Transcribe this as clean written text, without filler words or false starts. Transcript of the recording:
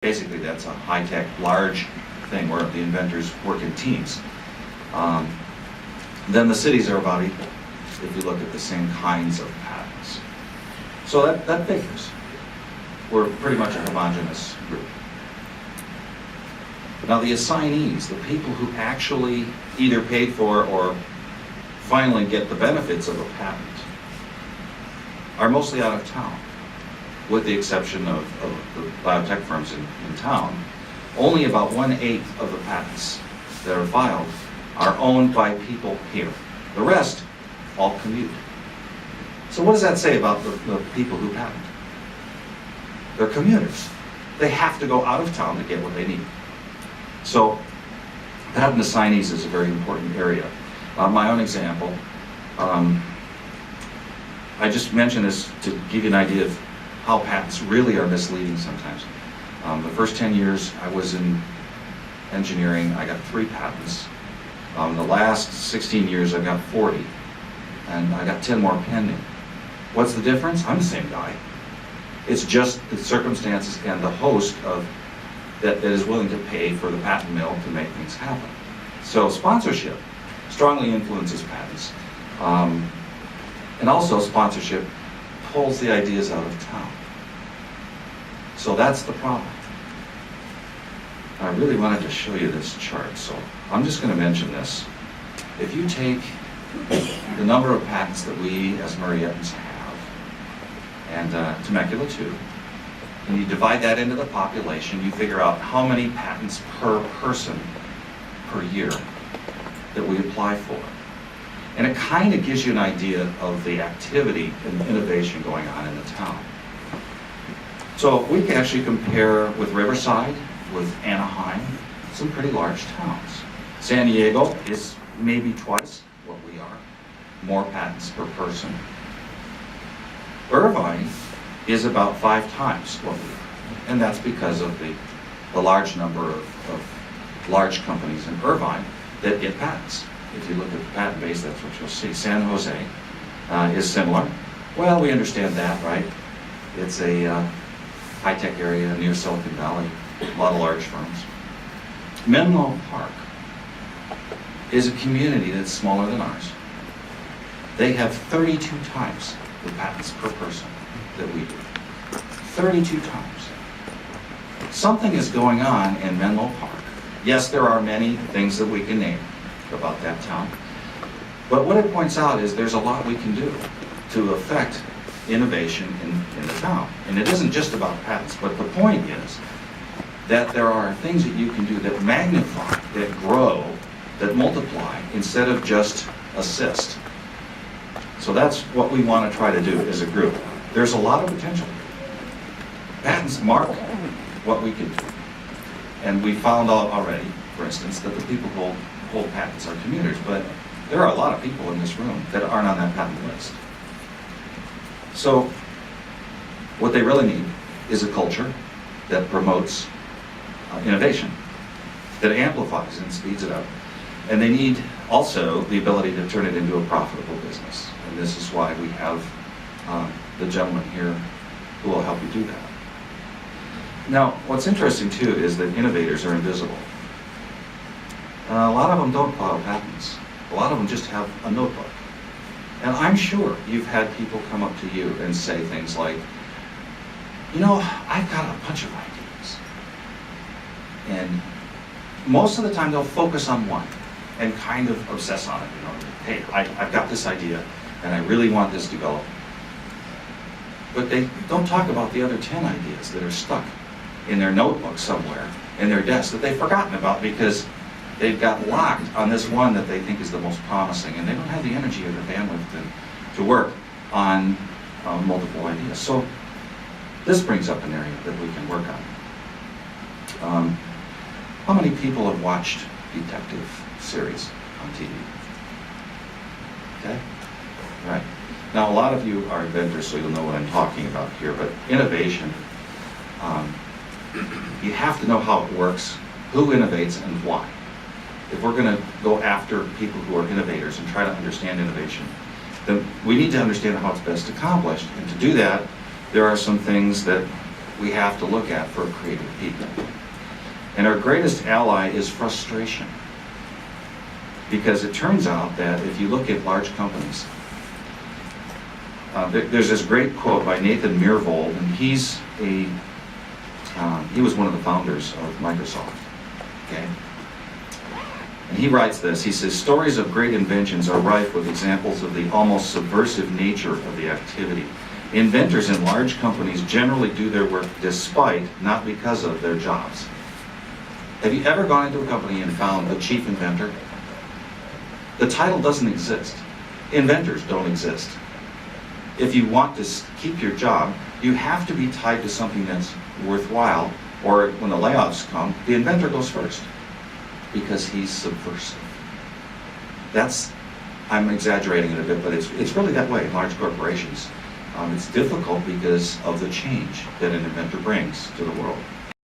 Basically, that's a high-tech, large thing where the inventors work in teams. Then the cities are about equal, if you look at the same kinds of patents. So that figures. We're pretty much a homogeneous group. Now the assignees, the people who actually either paid for or finally get the benefits of a patent, are mostly out of town, with the exception of the biotech firms in town. Only about 1/8 of the patents that are filed are owned by people here. The rest all commute. So what does that say about the people who patent? They're commuters. They have to go out of town to get what they need. So patent assignees is a very important area. My own example, I just mentioned this to give you an idea of how patents really are misleading sometimes. The first 10 years I was in engineering, I got 3 patents. The last 16 years I got 40, and I got 10 more pending. What's the difference? I'm the same guy. It's just the circumstances and the host of that is willing to pay for the patent mill to make things happen. So sponsorship strongly influences patents. And also sponsorship pulls the ideas out of town. So that's the problem. I really wanted to show you this chart, so I'm just going to mention this. If you take the number of patents that we as Murrietans have, and Temecula too, and you divide that into the population, you figure out how many patents per person per year that we apply for. And it kind of gives you an idea of the activity and innovation going on in the town. So we can actually compare with Riverside, with Anaheim, some pretty large towns. San Diego is maybe twice what we are, more patents per person. Irvine is about 5 times what we are, and that's because of the large number of large companies in Irvine that get patents. If you look at the patent base, that's what you'll see. San Jose is similar. Well, we understand that, right? It's a high-tech area near Silicon Valley, a lot of large firms. Menlo Park is a community that's smaller than ours. They have 32 times the patents per person that we do. 32 times. Something is going on in Menlo Park. Yes, there are many things that we can name about that town. But what it points out is there's a lot we can do to affect innovation in the town. And it isn't just about patents, but the point is that there are things that you can do that magnify, that grow, that multiply, instead of just assist. So that's what we want to try to do as a group. There's a lot of potential. Patents mark what we can do. And we found out already, for instance, that the people who hold patents are commuters, but there are a lot of people in this room that aren't on that patent list. So what they really need is a culture that promotes innovation, that amplifies and speeds it up. And they need also the ability to turn it into a profitable business. And this is why we have the gentleman here who will help you do that. Now, what's interesting too is that innovators are invisible. A lot of them don't file patents. A lot of them just have a notebook. And I'm sure you've had people come up to you and say things like, you know, I've got a bunch of ideas. And most of the time they'll focus on one and kind of obsess on it. You know, hey, I've got this idea and I really want this developed. But they don't talk about the other 10 ideas that are stuck in their notebook somewhere in their desk that they've forgotten about because they've got locked on this one that they think is the most promising, and they don't have the energy or the bandwidth to work on multiple ideas. So this brings up an area that we can work on. How many people have watched detective series on TV? Okay, right. Now a lot of you are inventors, so you'll know what I'm talking about here, but innovation, you have to know how it works, who innovates and why. If we're going to go after people who are innovators and try to understand innovation, then we need to understand how it's best accomplished. And to do that, there are some things that we have to look at for creative people. And our greatest ally is frustration. Because it turns out that if you look at large companies, there's this great quote by Nathan Myhrvold, and he was one of the founders of Microsoft. Okay? And he writes this, he says, "Stories of great inventions are rife with examples of the almost subversive nature of the activity. Inventors in large companies generally do their work despite, not because of, their jobs." Have you ever gone into a company and found the chief inventor? The title doesn't exist. Inventors don't exist. If you want to keep your job, you have to be tied to something that's worthwhile, or when the layoffs come, the inventor goes first because he's subversive. I'm exaggerating it a bit, but it's really that way in large corporations. It's difficult because of the change that an inventor brings to the world.